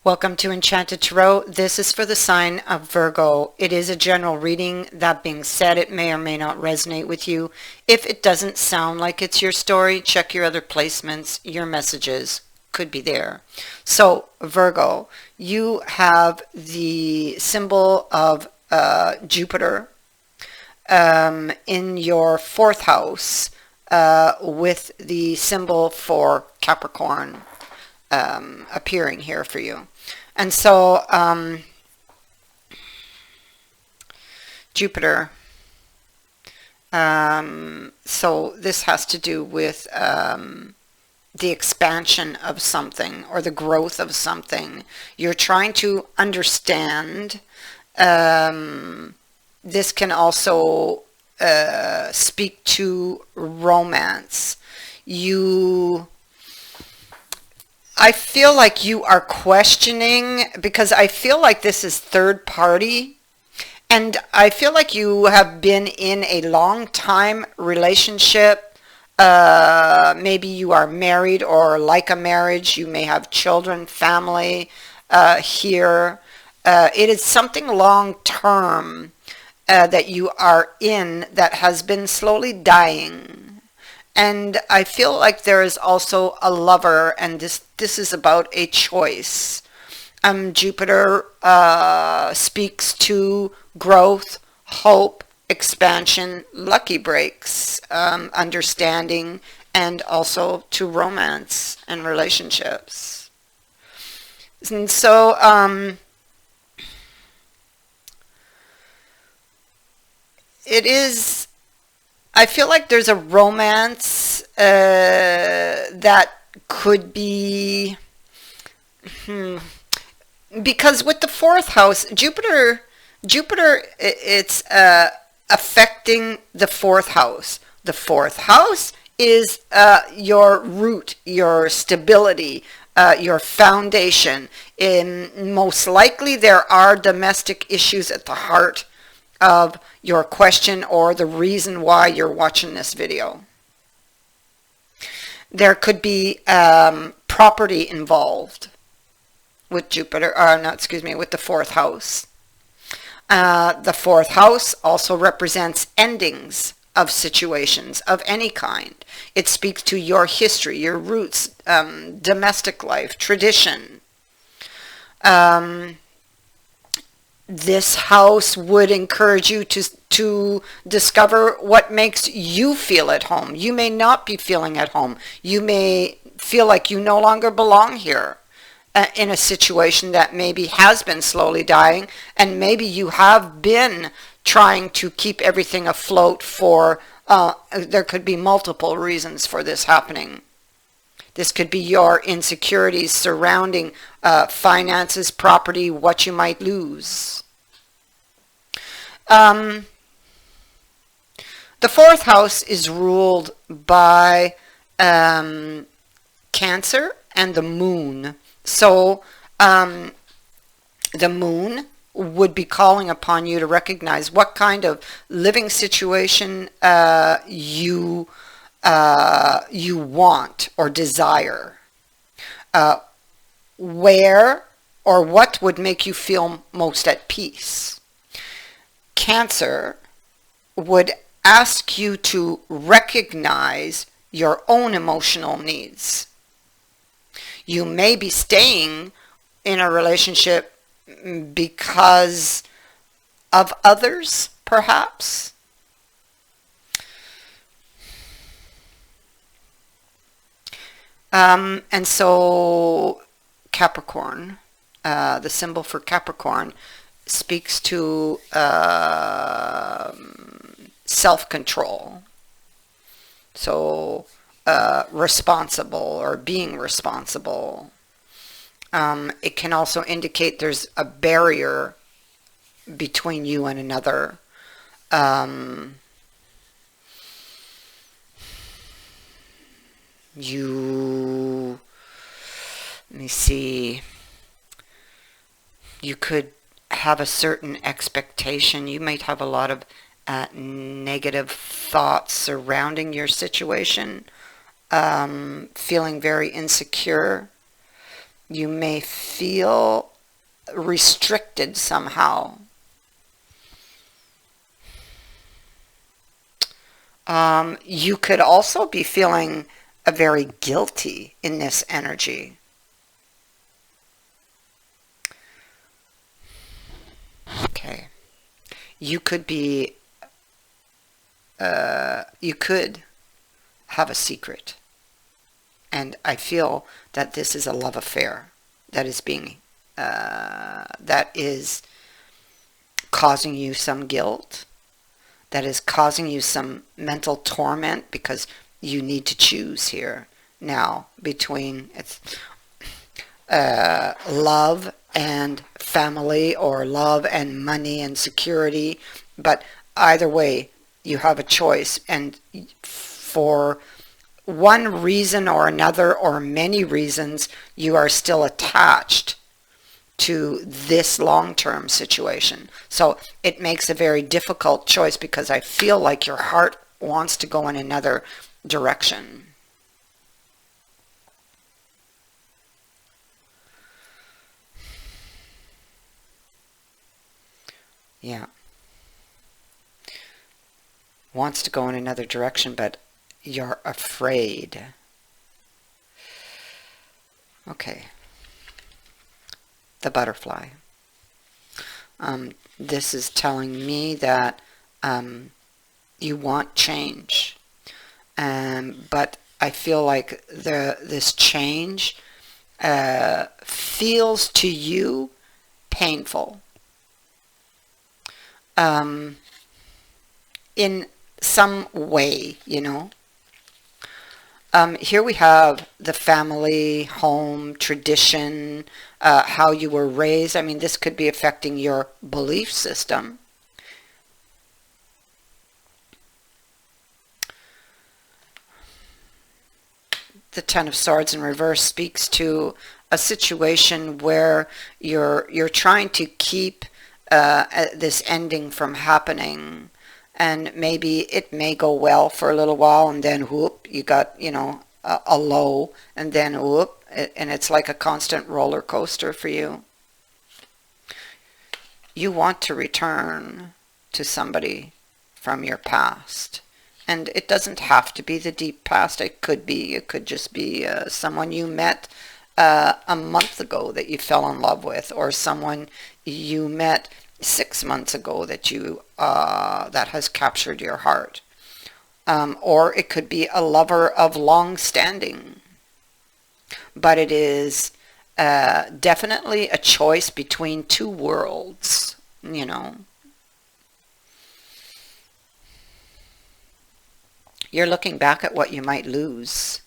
Welcome to Enchanted Tarot. This is for the sign of Virgo. It is a general reading. That being said, it may or may not resonate with you. If it doesn't sound like it's your story, check your other placements. Your messages could be there. So, Virgo, you have the symbol of Jupiter in your fourth house with the symbol for Capricorn appearing here for you. And so Jupiter, so this has to do with the expansion of something or the growth of something. You're trying to understand. This can also speak to romance. I feel like you are questioning, because I feel like this is third party, and I feel like you have been in a long time relationship. Maybe you are married or like a marriage. You may have children, family here. It is something long term that you are in that has been slowly dying. And I feel like there is also a lover, and this is about a choice. Jupiter speaks to growth, hope, expansion, lucky breaks, understanding, and also to romance and relationships. And so it is, I feel like there's a romance that could be, because with the fourth house, Jupiter, it's affecting the fourth house. The fourth house is your root, your stability, your foundation. Most likely there are domestic issues at the heart of your question or the reason why you're watching this video. There could be property involved with Jupiter, with the fourth house. The fourth house also represents endings of situations of any kind. It speaks to your history, your roots, domestic life, tradition. This house would encourage you to discover what makes you feel at home. You may not be feeling at home. You may feel like you no longer belong here in a situation that maybe has been slowly dying, and maybe you have been trying to keep everything afloat for, there could be multiple reasons for this happening. This could be your insecurities surrounding finances, property, what you might lose. The fourth house is ruled by Cancer and the moon. So the moon would be calling upon you to recognize what kind of living situation you want or desire, where or what would make you feel most at peace. Cancer would ask you to recognize your own emotional needs. You may be staying in a relationship because of others, perhaps. And so Capricorn, the symbol for Capricorn, speaks to self-control. So responsible or being responsible. It can also indicate there's a barrier between you and another. Let me see. You could have a certain expectation. You might have a lot of negative thoughts surrounding your situation, feeling very insecure. You may feel restricted somehow. You could also be feeling very guilty in this energy. Okay. You could be, you could have a secret. And I feel that this is a love affair that is being, that is causing you some guilt, that is causing you some mental torment because you need to choose here now between love and family, or love and money and security. But either way, you have a choice, and for one reason or another, or many reasons, you are still attached to this long-term situation. So it makes a very difficult choice because I feel like your heart wants to go in another direction. Yeah, wants to go in another direction, but you're afraid. Okay, the butterfly. This is telling me that you want change, but I feel like this change feels to you painful. Um, in some way, you know. Here we have the family, home, tradition, how you were raised. I mean, this could be affecting your belief system. The Ten of Swords in reverse speaks to a situation where you're trying to keep this ending from happening, and maybe it may go well for a little while, and then whoop, you got, you know, a low, and then whoop, and it's like a constant roller coaster for you. You want to return to somebody from your past. And it doesn't have to be the deep past. It could just be someone you met a month ago that you fell in love with, or someone you met 6 months ago that you that has captured your heart. Or it could be a lover of long standing. But it is definitely a choice between two worlds, you know. You're looking back at what you might lose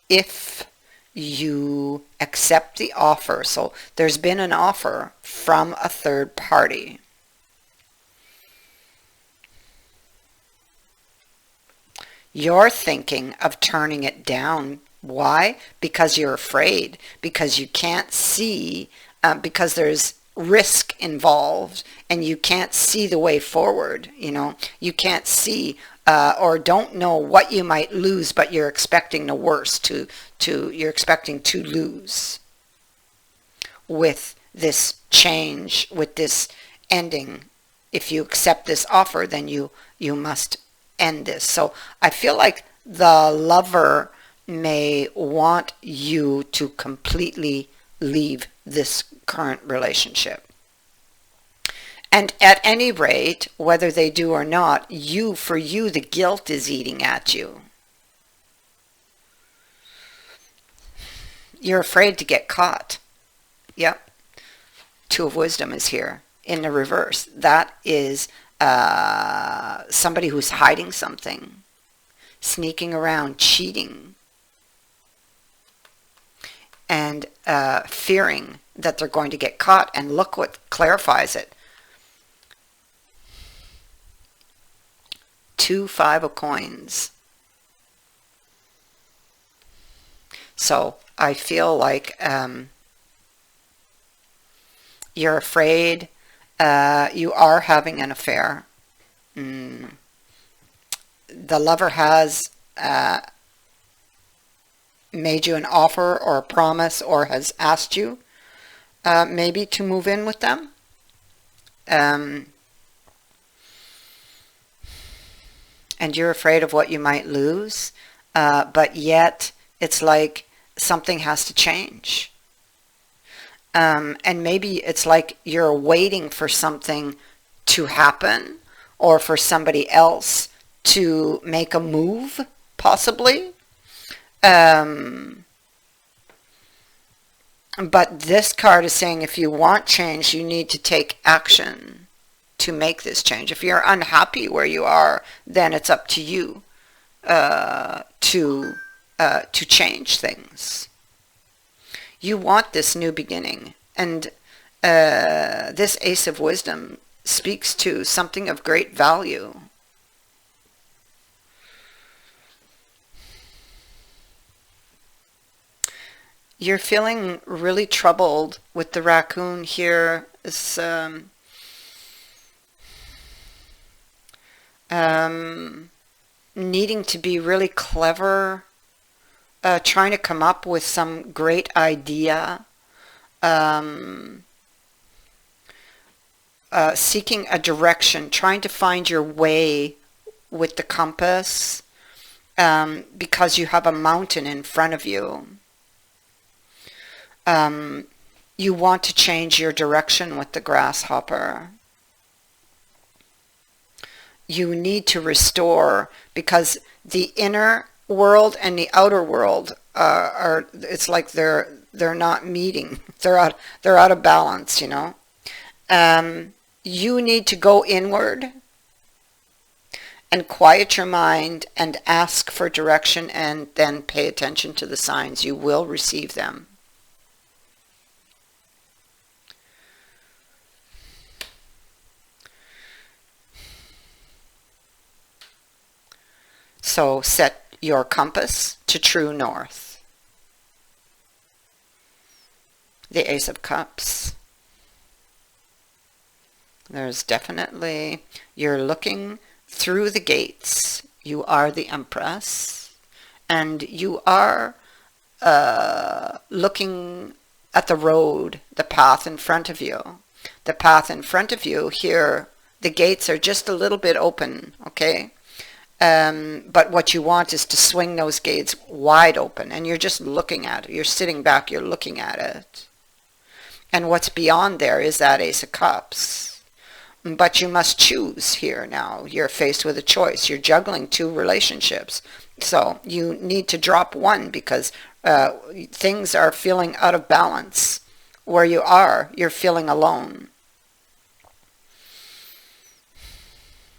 if you accept the offer. So there's been an offer from a third party. You're thinking of turning it down. Why? Because you're afraid, because you can't see, because there's risk involved, and you can't see the way forward. You know, you can't see or don't know what you might lose, but you're expecting the worst you're expecting to lose with this change, with this ending. If you accept this offer, then you must end this. So I feel like the lover may want you to completely leave this current relationship. And at any rate, whether they do or not, for you, the guilt is eating at you. You're afraid to get caught. Yep. Two of Wisdom is here in the reverse. That is somebody who's hiding something, sneaking around, cheating, and fearing that they're going to get caught. And look what clarifies it. 2 5 of coins. So I feel like you're afraid. You are having an affair. The lover has made you an offer or a promise or has asked you maybe to move in with them. And you're afraid of what you might lose, but yet it's like something has to change. And maybe it's like you're waiting for something to happen or for somebody else to make a move, possibly. Um, but this card is saying if you want change, you need to take action to make this change. If you're unhappy where you are, then it's up to you to change things. You want this new beginning, and this Ace of Wisdom speaks to something of great value. You're feeling really troubled with the raccoon here. Is needing to be really clever, trying to come up with some great idea, seeking a direction, trying to find your way with the compass, because you have a mountain in front of you. You want to change your direction with the grasshopper. You need to restore, because the inner world and the outer world are, it's like they're not meeting. They're out of balance, you know. You need to go inward and quiet your mind and ask for direction, and then pay attention to the signs. You will receive them. So set your compass to true north. The Ace of Cups. There's definitely, you're looking through the gates. You are the Empress, and you are looking at the road, the path in front of you. The path in front of you here, the gates are just a little bit open, okay? But what you want is to swing those gates wide open, and you're just looking at it. You're sitting back, you're looking at it. And what's beyond there is that Ace of Cups. But you must choose here now. You're faced with a choice. You're juggling two relationships. So you need to drop one, because things are feeling out of balance. Where you are, you're feeling alone.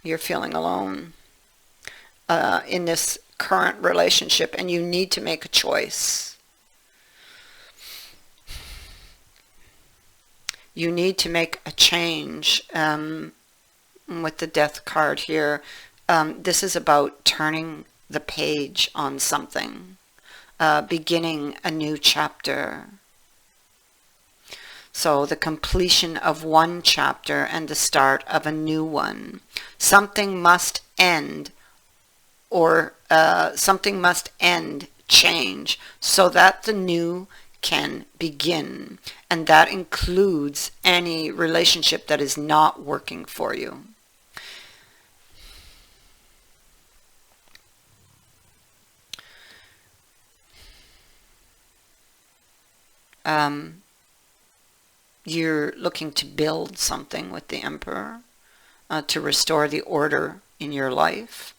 You're feeling alone in this current relationship, and you need to make a choice. You need to make a change. With the Death card here, this is about turning the page on something, beginning a new chapter. So the completion of one chapter and the start of a new one. Something must end, or something must end, change, so that the new can begin. And that includes any relationship that is not working for you. You're looking to build something with the Emperor, to restore the order in your life,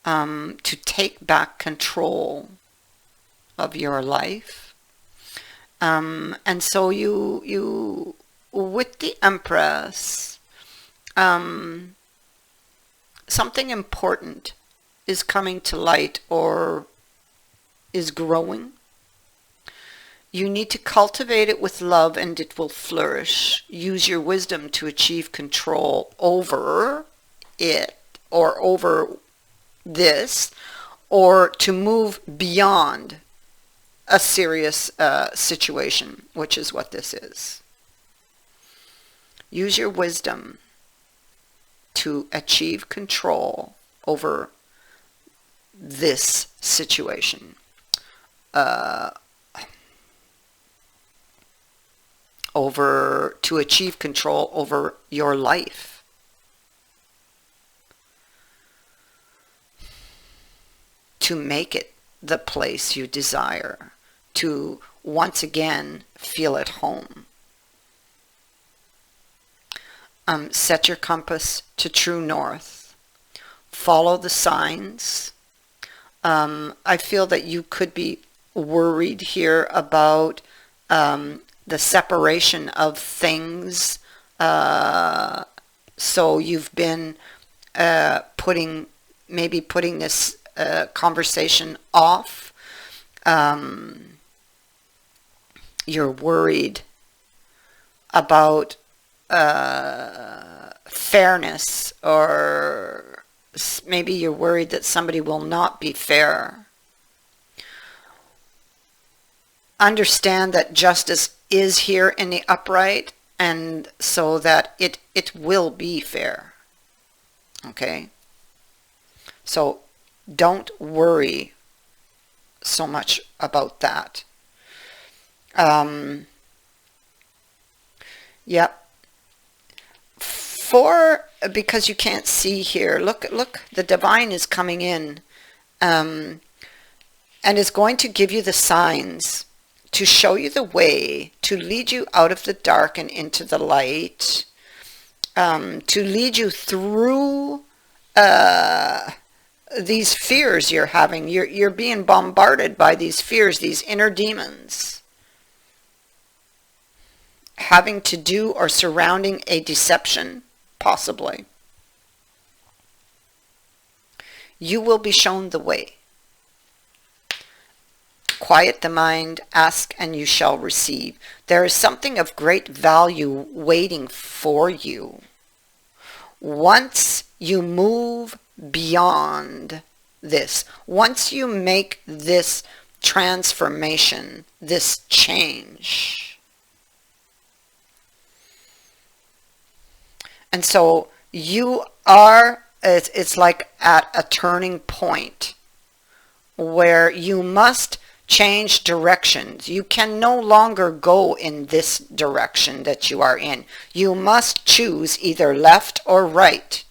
to take back control of your life. And so you with the Empress, something important is coming to light or is growing. You need to cultivate it with love, and it will flourish. Use your wisdom to achieve control over it, or over this, or to move beyond a serious situation, which is what this is. Use your wisdom to achieve control over this situation. to achieve control over your life. To make it the place you desire, to once again feel at home. Set your compass to true north. Follow the signs. I feel that you could be worried here about the separation of things. So you've been putting this conversation off. You're worried about fairness, or maybe you're worried that somebody will not be fair. Understand that justice is here in the upright, and so that it will be fair. Okay? So don't worry so much about that. Yep. Because you can't see here, look, the divine is coming in, and is going to give you the signs, to show you the way, to lead you out of the dark and into the light, to lead you through these fears you're having. You're being bombarded by these fears, these inner demons, having to do or surrounding a deception, possibly. You will be shown the way. Quiet the mind, ask and you shall receive. There is something of great value waiting for you. Once you move beyond this, once you make this transformation, this change. And so you are, it's like at a turning point where you must change directions. You can no longer go in this direction that you are in. You must choose either left or right.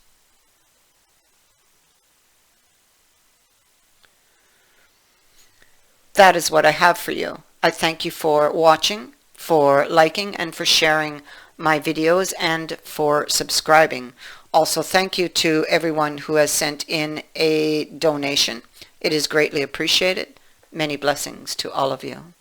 That is what I have for you. I thank you for watching, for liking, and for sharing my videos, and for subscribing. Also, thank you to everyone who has sent in a donation. It is greatly appreciated. Many blessings to all of you.